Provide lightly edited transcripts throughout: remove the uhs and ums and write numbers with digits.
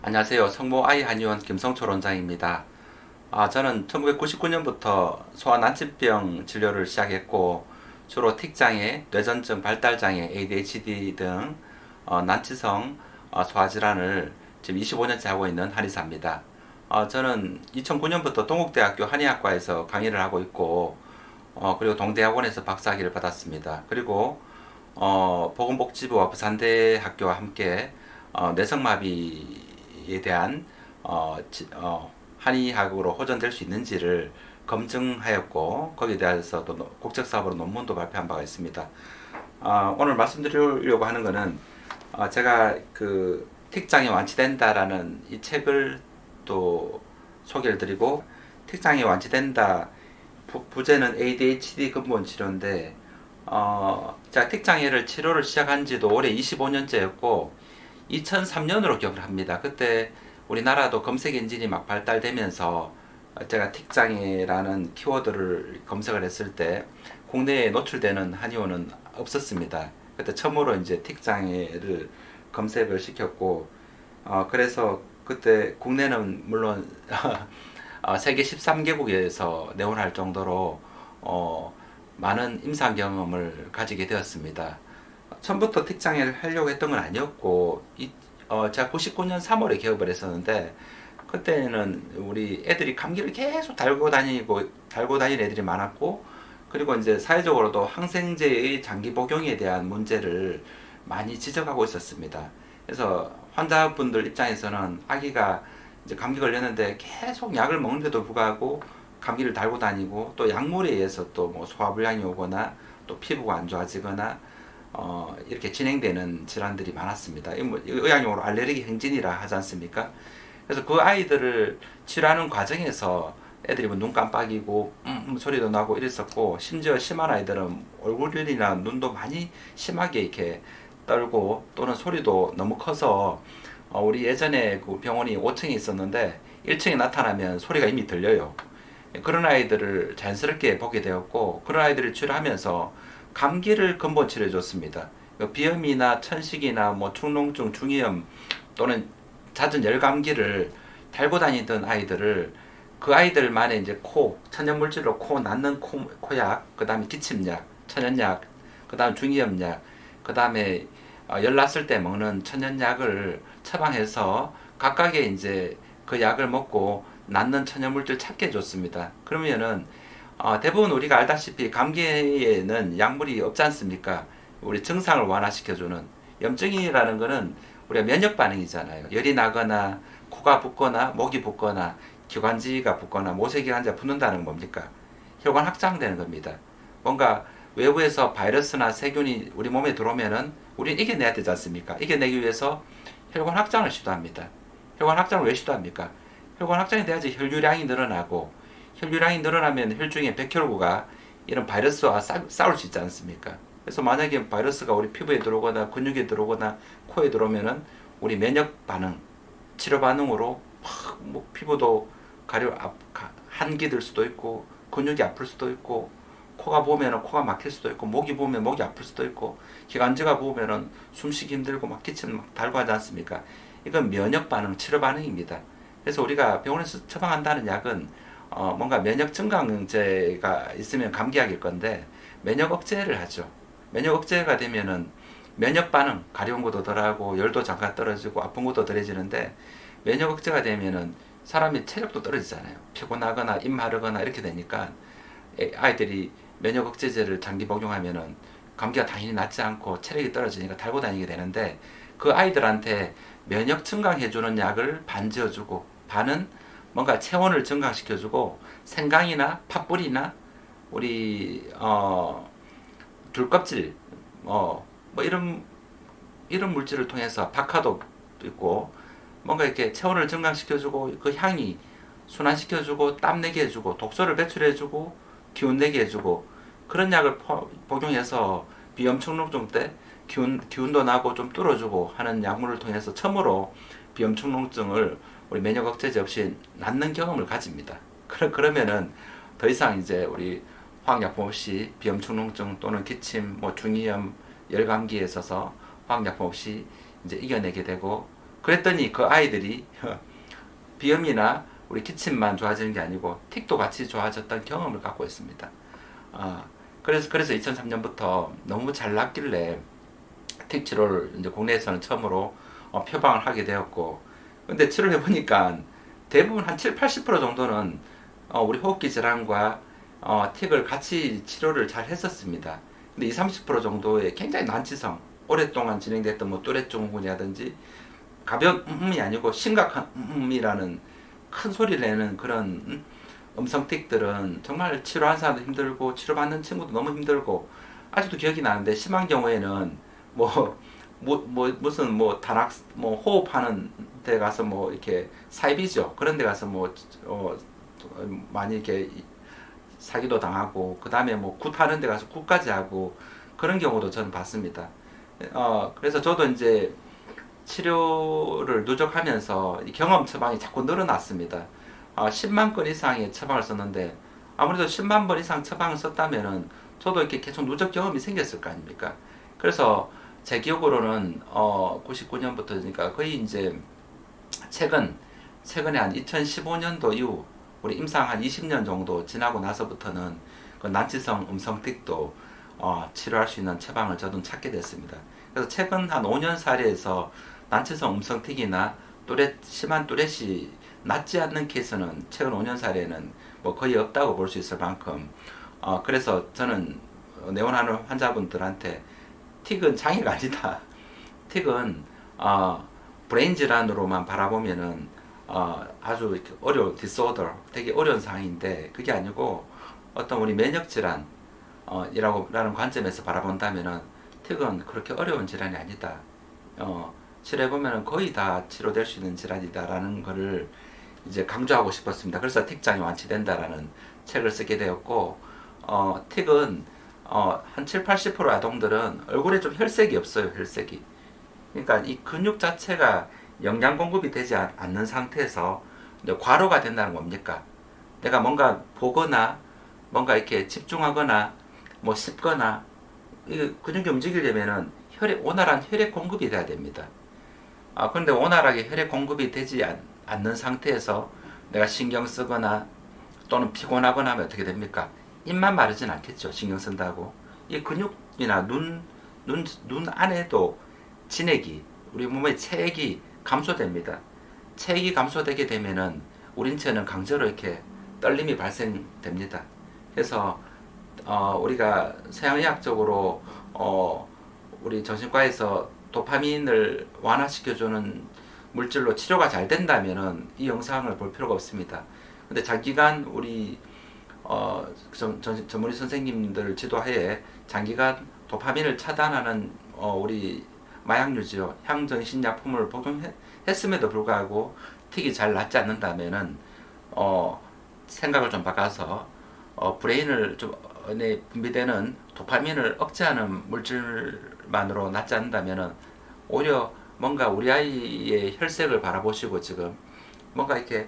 안녕하세요. 성모 아이 한의원 김성철 원장입니다. 저는 1999년부터 소아난치병 진료를 시작했고 주로 틱장애, 뇌전증, 발달장애, ADHD 등 난치성 소아질환을 지금 25년째 하고 있는 한의사입니다. 저는 2009년부터 동국대학교 한의학과에서 강의를 하고 있고 그리고 동대학원에서 박사학위를 받았습니다. 그리고 보건복지부와 부산대학교와 함께 뇌성마비에 대한 한의학으로 호전될 수 있는지를 검증하였고 거기에 대해서 또 국책사업으로 논문도 발표한 바가 있습니다. 오늘 말씀드리려고 하는 것은 제가 그 틱장이 완치된다라는 이 책을 또 소개를 드리고 틱장이 완치된다 부제는 ADHD 근본 치료인데 제가 틱장애를 치료를 시작한 지도 올해 25년째였고 2003년으로 기억을 합니다. 그때 우리나라도 검색 엔진이 막 발달되면서 제가 틱장애라는 키워드를 검색을 했을 때 국내에 노출되는 한의원은 없었습니다. 그때 처음으로 이제 틱장애를 검색을 시켰고 그래서 그때 국내는 물론 세계 13개국에서 내원할 정도로 많은 임상 경험을 가지게 되었습니다. 처음부터 틱장애를 하려고 했던 건 아니었고 제가 99년 3월에 개업을 했었는데 그때는 우리 애들이 감기를 계속 달고 다니는 애들이 많았고 그리고 이제 사회적으로도 항생제의 장기 복용에 대한 문제를 많이 지적하고 있었습니다. 그래서 환자분들 입장에서는 아기가 이제 감기 걸렸는데 계속 약을 먹는데도 불구하고 감기를 달고 다니고 또 약물에 의해서 또 뭐 소화불량이 오거나 또 피부가 안 좋아지거나 이렇게 진행되는 질환들이 많았습니다. 뭐 의학용어로 알레르기 행진이라 하지 않습니까? 그래서 그 아이들을 치료하는 과정에서 애들이 뭐 눈 깜빡이고 소리도 나고 이랬었고 심지어 심한 아이들은 얼굴이나 눈도 많이 심하게 이렇게 떨고 또는 소리도 너무 커서 우리 예전에 그 병원이 5층에 있었는데 1층에 나타나면 소리가 이미 들려요. 그런 아이들을 자연스럽게 보게 되었고 그런 아이들을 치료하면서 감기를 근본 치료해 줬습니다. 비염이나 천식이나 뭐 축농증, 중이염 또는 잦은 열감기를 달고 다니던 아이들을 그 아이들만의 이제 천연물질로 코 낫는 코약, 그 다음에 기침약, 천연약, 그 다음 중이염약, 그 다음에 열 났을 때 먹는 천연약을 처방해서 각각의 이제 그 약을 먹고 낫는 천연물질 찾게 해줬습니다. 그러면은 대부분 우리가 알다시피 감기에는 약물이 없지 않습니까? 우리 증상을 완화시켜주는 염증이라는 거는 우리가 면역 반응이잖아요. 열이 나거나 코가 붓거나 목이 붓거나 기관지가 붓거나 모세기관지가 붓는다는 건 뭡니까? 혈관 확장되는 겁니다. 뭔가 외부에서 바이러스나 세균이 우리 몸에 들어오면은 우리는 이겨내야 되지 않습니까? 이겨내기 위해서 혈관 확장을 시도합니다. 혈관 확장을 왜 시도합니까? 혈관 확장이 돼야지 혈류량이 늘어나고 혈류량이 늘어나면 혈중에 백혈구가 이런 바이러스와 싸울 수 있지 않습니까? 그래서 만약에 바이러스가 우리 피부에 들어오거나 근육에 들어오거나 코에 들어오면은 우리 면역 반응, 치료 반응으로 뭐 피부도 한기 들 수도 있고 근육이 아플 수도 있고 코가 부으면 코가 막힐 수도 있고 목이 부으면 목이 아플 수도 있고 기관지가 부으면 숨쉬기 힘들고 막 기침 막 달고 하지 않습니까? 이건 면역 반응, 치료 반응입니다. 그래서 우리가 병원에서 처방한다는 약은 뭔가 면역 증강제가 있으면 감기약일 건데 면역 억제를 하죠. 면역 억제가 되면은 면역 반응, 가려운 것도 덜하고 열도 잠깐 떨어지고 아픈 것도 덜해지는데 면역 억제가 되면은 사람이 체력도 떨어지잖아요. 피곤하거나 입 마르거나 이렇게 되니까 아이들이 면역 억제제를 장기 복용하면은 감기가 당연히 낫지 않고 체력이 떨어지니까 달고 다니게 되는데 그 아이들한테 면역 증강해주는 약을 반 지어주고 반은 뭔가 체온을 증강시켜주고 생강이나 팥뿌리나 우리 귤껍질 뭐 이런 물질을 통해서 박하도 있고 뭔가 이렇게 체온을 증강시켜주고 그 향이 순환시켜주고 땀내게 해주고 독소를 배출해주고 기운내게 해주고 그런 약을 복용해서 비염축농증 때 기운도 나고 좀 뚫어주고 하는 약물을 통해서 처음으로 비염축농증을 우리 면역 억제제 없이 낫는 경험을 가집니다. 그러면은 더 이상 이제 우리 화학약품 없이 비염축농증 또는 기침, 뭐 중이염, 열감기에 있어서 화학약품 없이 이제 이겨내게 되고 그랬더니 그 아이들이 비염이나 우리 기침만 좋아지는 게 아니고 틱도 같이 좋아졌던 경험을 갖고 있습니다. 아, 그래서 2003년부터 너무 잘 낫길래 틱 치료를 이제 국내에서는 처음으로 표방을 하게 되었고, 근데 치료를 해보니까 대부분 한 7, 80% 정도는 우리 호흡기 질환과 틱을 같이 치료를 잘 했었습니다. 근데 20, 30% 정도의 굉장히 난치성, 오랫동안 진행됐던 뭐 뚜렛 증후군이라든지 가벼운 이 아니고 심각한 이라는 큰 소리를 내는 그런 음성 틱들은 정말 치료한 사람도 힘들고 치료받는 친구도 너무 힘들고, 아직도 기억이 나는데 심한 경우에는 무슨 다락 호흡하는 데 가서 이렇게 사이비죠, 그런 데 가서 많이 이렇게 사기도 당하고, 그 다음에 굿하는 데 가서 굿까지 하고, 그런 경우도 저는 봤습니다. 그래서 저도 이제 치료를 누적하면서 이 경험 처방이 자꾸 늘어났습니다. 10만 건 이상의 처방을 썼는데, 아무래도 10만 번 이상 처방을 썼다면은 저도 이렇게 계속 누적 경험이 생겼을 거 아닙니까? 그래서 제 기억으로는 99년부터니까 거의 이제 최근에 한 2015년도 이후 우리 임상 한 20년 정도 지나고 나서부터는 그 난치성 음성틱도 치료할 수 있는 처방을 저도 찾게 됐습니다. 그래서 최근 한 5년 사례에서 난치성 음성틱이나 심한 뚜렛이 낫지 않는 케이스는 최근 5년 사례는 거의 없다고 볼 수 있을 만큼, 그래서 저는 내원하는 환자분들한테 틱은 장애가 아니다. 틱은 브레인 질환으로만 바라보면은 아주 어려운 디소더, 되게 어려운 상황인데, 그게 아니고 어떤 우리 면역 질환 이라는 관점에서 바라본다면은 틱은 그렇게 어려운 질환이 아니다. 치료해보면 거의 다 치료될 수 있는 질환이다라는 거를 이제 강조하고 싶었습니다. 그래서 틱장이 완치된다라는 책을 쓰게 되었고, 틱은 한 7, 80% 아동들은 얼굴에 좀 혈색이 없어요, 혈색이. 그러니까 이 근육 자체가 영양 공급이 되지 않는 상태에서 이제 과로가 된다는 겁니까? 내가 뭔가 보거나 뭔가 이렇게 집중하거나 씹거나 이 근육이 움직이려면은 원활한 혈액 공급이 돼야 됩니다. 그런데 원활하게 혈액 공급이 되지 않는 상태에서 내가 신경 쓰거나 또는 피곤하거나 하면 어떻게 됩니까? 입만 마르진 않겠죠, 신경 쓴다고. 이 근육이나 눈 안에도 진액이, 우리 몸의 체액이 감소됩니다. 체액이 감소되게 되면은 우리 인체는 강제로 이렇게 떨림이 발생됩니다. 그래서 우리가 서양의학적으로 우리 정신과에서 도파민을 완화시켜주는 물질로 치료가 잘 된다면은 이 영상을 볼 필요가 없습니다. 근데 장기간 우리 전문의 선생님들 지도하에 장기간 도파민을 차단하는 우리 마약류죠, 향정신약품을 복용했음에도 불구하고 틱이 잘 낫지 않는다면은 생각을 좀 바꿔서 브레인을 좀 분비되는 도파민을 억제하는 물질만으로 낫지 않는다면은 오히려 뭔가 우리 아이의 혈색을 바라보시고 지금 뭔가 이렇게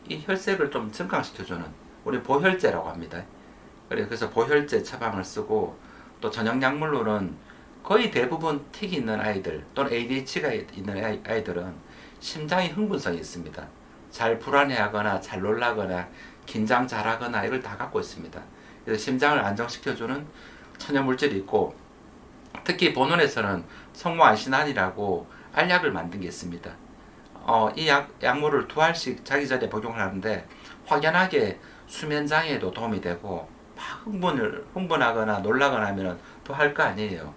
이 혈색을 좀 증강시켜주는 우리 보혈제라고 합니다. 그래서 보혈제 처방을 쓰고, 또 전용 약물로는 거의 대부분 틱이 있는 아이들 또는 ADHD가 있는 아이들은 심장의 흥분성이 있습니다. 잘 불안해하거나 잘 놀라거나 긴장 잘하거나 이걸 다 갖고 있습니다. 그래서 심장을 안정시켜주는 천연물질이 있고, 특히 본원에서는 성모안신안이라고 알약을 만든 게 있습니다. 이 약물을 두 알씩 자기 전에 복용을 하는데 확연하게 수면장애에도 도움이 되고, 막 흥분하거나 놀라거나 하면 더 할 거 아니에요.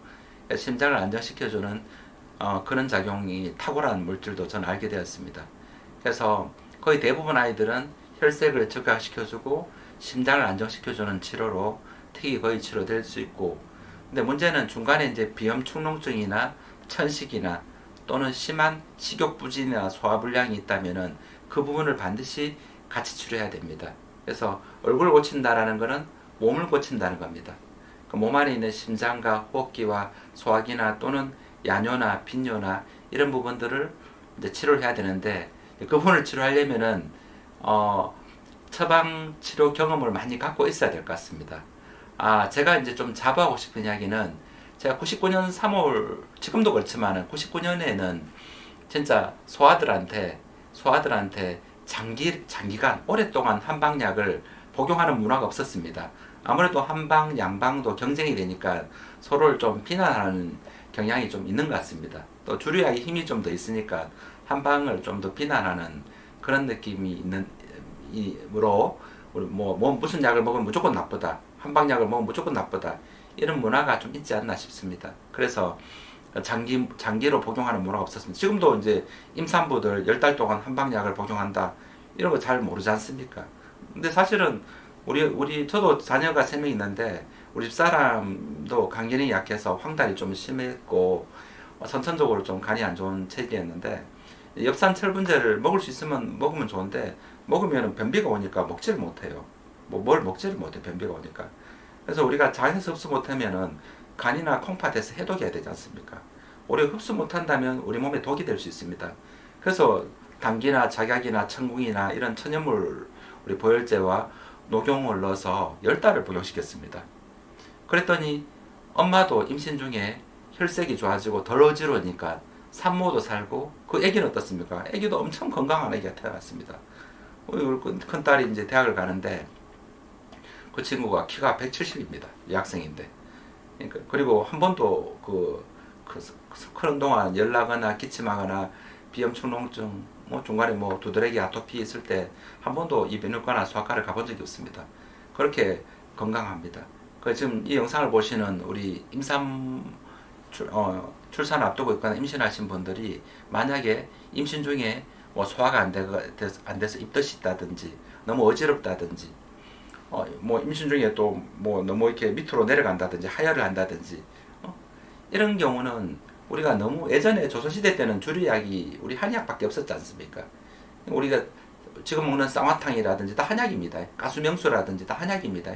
심장을 안정시켜주는 그런 작용이 탁월한 물질도 저는 알게 되었습니다. 그래서 거의 대부분 아이들은 혈색을 증가시켜주고 심장을 안정시켜주는 치료로 틱이 거의 치료될 수 있고, 근데 문제는 중간에 이제 비염 축농증이나 천식이나 또는 심한 식욕부진이나 소화불량이 있다면은 그 부분을 반드시 같이 치료해야 됩니다. 그래서 얼굴을 고친다라는 것은 몸을 고친다는 겁니다. 그 몸 안에 있는 심장과 호흡기와 소화기나 또는 야뇨나 빈뇨나 이런 부분들을 이제 치료를 해야 되는데, 그 부분을 치료하려면은 처방 치료 경험을 많이 갖고 있어야 될 것 같습니다. 제가 이제 좀 자부하고 싶은 이야기는, 제가 99년 3월, 지금도 그렇지만은 99년에는 진짜 소아들한테 장기간 오랫동안 한방약을 복용하는 문화가 없었습니다. 아무래도 한방, 양방도 경쟁이 되니까 서로를 좀 비난하는 경향이 좀 있는 것 같습니다. 또 주류약이 힘이 좀 더 있으니까 한방을 좀 더 비난하는 그런 느낌이 있는 이므로 뭐 무슨 약을 먹으면 무조건 나쁘다, 한방약을 먹으면 무조건 나쁘다, 이런 문화가 좀 있지 않나 싶습니다. 그래서 장기로 복용하는 문화가 없었습니다. 지금도 이제 임산부들 10달 동안 한방약을 복용한다, 이런 거 잘 모르지 않습니까? 근데 사실은 저도 자녀가 3명 있는데 우리 집사람도 간경이 약해서 황달이 좀 심했고 선천적으로 좀 간이 안 좋은 체질이었는데, 엽산 철분제를 먹을 수 있으면 먹으면 좋은데 먹으면 변비가 오니까 먹지를 못해요. 뭘 먹지를 못해, 변비가 오니까. 그래서 우리가 장에서 흡수 못하면은 간이나 콩팥에서 해독해야 되지 않습니까? 우리가 흡수 못한다면 우리 몸에 독이 될 수 있습니다. 그래서 당기나 작약이나 천궁이나 이런 천연물 우리 보혈제와 녹용을 넣어서 10달을 복용시켰습니다. 그랬더니 엄마도 임신 중에 혈색이 좋아지고 덜 어지러우니까 산모도 살고, 그 아기는 어떻습니까? 아기도 엄청 건강한 아기가 태어났습니다. 큰 딸이 이제 대학을 가는데 그 친구가 키가 170입니다. 여학생인데. 그러니까 그리고 한 번도 그런 동안 열나거나 기침하거나 비염축농증, 중간에 두드러기 아토피 있을 때 한 번도 이비인후과나 소아과를 가본 적이 없습니다. 그렇게 건강합니다. 지금 이 영상을 보시는 우리 출산 앞두고 있거나 임신하신 분들이 만약에 임신 중에 소화가 안 돼서 입덧이 있다든지 너무 어지럽다든지 임신 중에 또 너무 이렇게 밑으로 내려간다든지 하혈을 한다든지 이런 경우는 우리가 너무, 예전에 조선시대 때는 주류약이 우리 한약밖에 없었지 않습니까? 우리가 지금 먹는 쌍화탕이라든지 다 한약입니다. 가수명수라든지 다 한약입니다.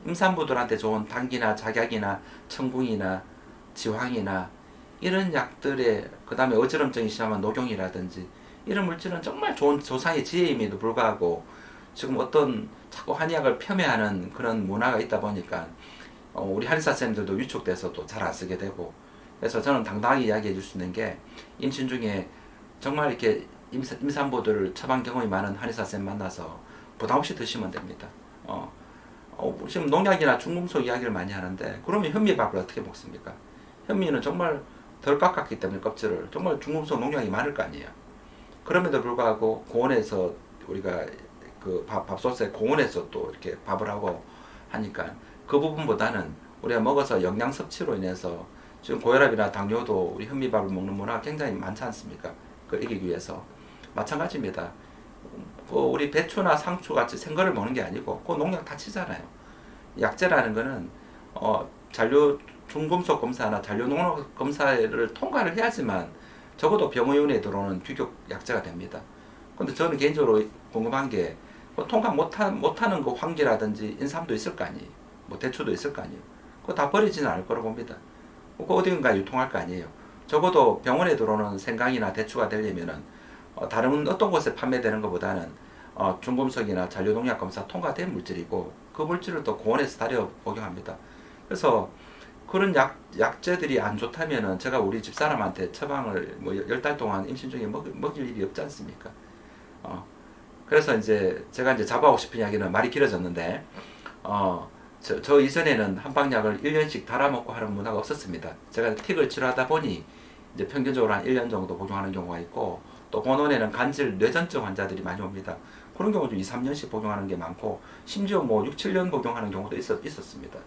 임산부들한테 좋은 당기나 작약이나 천궁이나 지황이나 이런 약들에, 그 다음에 어지럼증이 심하면 녹용이라든지 이런 물질은 정말 좋은 조상의 지혜임에도 불구하고 지금 어떤 자꾸 한약을 폄훼하는 그런 문화가 있다 보니까 우리 한의사 쌤들도 위축돼서 또 잘 안 쓰게 되고, 그래서 저는 당당하게 이야기해 줄 수 있는 게, 임신 중에 정말 이렇게 임산부들 처방 경험이 많은 한의사 쌤 만나서 부담 없이 드시면 됩니다. 지금 농약이나 중금속 이야기를 많이 하는데, 그러면 현미밥을 어떻게 먹습니까? 현미는 정말 덜 깎았기 때문에 껍질을, 정말 중금속 농약이 많을 거 아니에요. 그럼에도 불구하고 고온에서 우리가 그 밥솥에 고온에서 또 이렇게 밥을 하고 하니까 그 부분보다는 우리가 먹어서 영양 섭취로 인해서 지금 고혈압이나 당뇨도 우리 현미밥을 먹는 문화가 굉장히 많지 않습니까? 그걸 이기기 위해서. 마찬가지입니다. 우리 배추나 상추 같이 생거를 먹는 게 아니고 그 농약 다 치잖아요. 약제라는 거는 잔류 중금속 검사나 잔류 농록 검사를 통과를 해야지만 적어도 병의원에 들어오는 규격 약제가 됩니다. 근데 저는 개인적으로 궁금한 게, 통과 못하는 그 황기라든지 인삼도 있을 거 아니에요. 대추도 있을 거 아니에요. 그거 다 버리지는 않을 거라고 봅니다. 그거 어딘가 유통할 거 아니에요. 적어도 병원에 들어오는 생강이나 대추가 되려면은 다른 어떤 곳에 판매되는 것보다는 중금속이나 잔류농약 검사 통과된 물질이고, 그 물질을 또 고온에서 달여 복용합니다. 그래서 그런 약제들이 안 좋다면은 제가 우리 집사람한테 처방을 10달 동안 임신 중에 먹일 일이 없지 않습니까? 그래서 이제 제가 잡아오고 싶은 이야기는 말이 길어졌는데, 저 이전에는 한방약을 1년씩 달아먹고 하는 문화가 없었습니다. 제가 틱을 치료하다 보니 이제 평균적으로 한 1년 정도 복용하는 경우가 있고, 또 고논에는 간질 뇌전증 환자들이 많이 옵니다. 그런 경우도 2, 3년씩 복용하는 게 많고, 심지어 6, 7년 복용하는 경우도 있었습니다.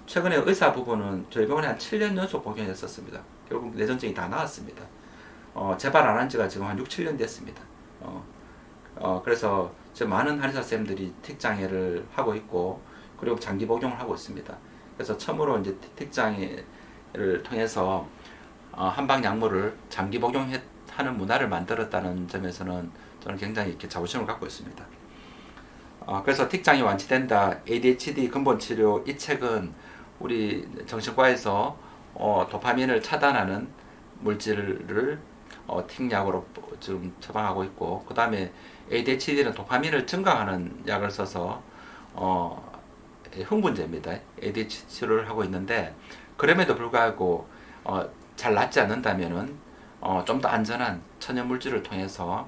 최근에 의사 부부는 저희 병원에 한 7년 연속 복용했었습니다. 결국 뇌전증이 다 나았습니다. 재발 안 한 지가 지금 한 6, 7년 됐습니다. 그래서 많은 한의사 쌤들이 틱장애를 하고 있고, 그리고 장기 복용을 하고 있습니다. 그래서 처음으로 이제 틱장애를 통해서 한방 약물을 장기 복용하는 문화를 만들었다는 점에서는 저는 굉장히 이렇게 자부심을 갖고 있습니다. 그래서 틱장이 완치된다, ADHD 근본 치료, 이 책은 우리 정신과에서 도파민을 차단하는 물질을 틱약으로 지금 처방하고 있고, 그 다음에 ADHD는 도파민을 증강하는 약을 써서 흥분제입니다. ADHD 치료를 하고 있는데, 그럼에도 불구하고 잘 낫지 않는다면은 좀 더 안전한 천연 물질을 통해서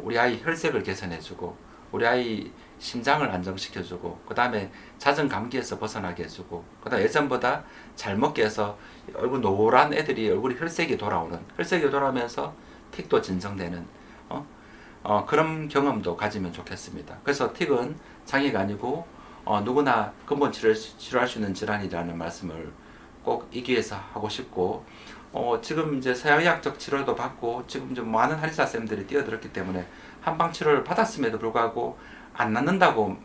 우리 아이 혈색을 개선해주고 우리 아이 심장을 안정시켜주고 그 다음에 잦은 감기에서 벗어나게 해주고 그 다음에 예전보다 잘 먹게 해서 얼굴 노란 애들이 얼굴이 혈색이 돌아오는 혈색이 돌아오면서 틱도 진정되는 그런 경험도 가지면 좋겠습니다. 그래서 틱은 장애가 아니고 누구나 근본 치료할 수 있는 질환이라는 말씀을 꼭 이 기회에서 하고 싶고 지금 이제 서양의학적 치료도 받고 지금 좀 많은 한의사 쌤들이 뛰어들었기 때문에 한방 치료를 받았음에도 불구하고 안 낫는다고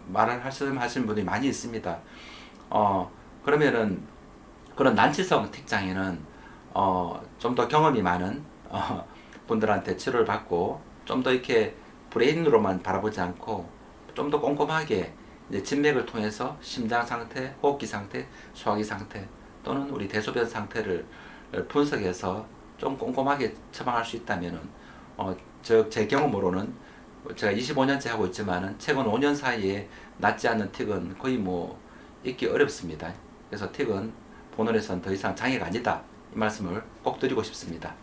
말을 하시는 분이 많이 있습니다. 그러면은 그런 난치성 틱 장애는 좀 더 경험이 많은 분들한테 치료를 받고 좀 더 이렇게 브레인으로만 바라보지 않고 좀 더 꼼꼼하게 이제 진맥을 통해서 심장 상태, 호흡기 상태, 소화기 상태 또는 우리 대소변 상태를 분석해서 좀 꼼꼼하게 처방할 수 있다면은 제 경험으로는 제가 25년째 하고 있지만은 최근 5년 사이에 낫지 않는 틱은 거의 뭐 있기 어렵습니다. 그래서 틱은 본원에선 더 이상 장애가 아니다 이 말씀을 꼭 드리고 싶습니다.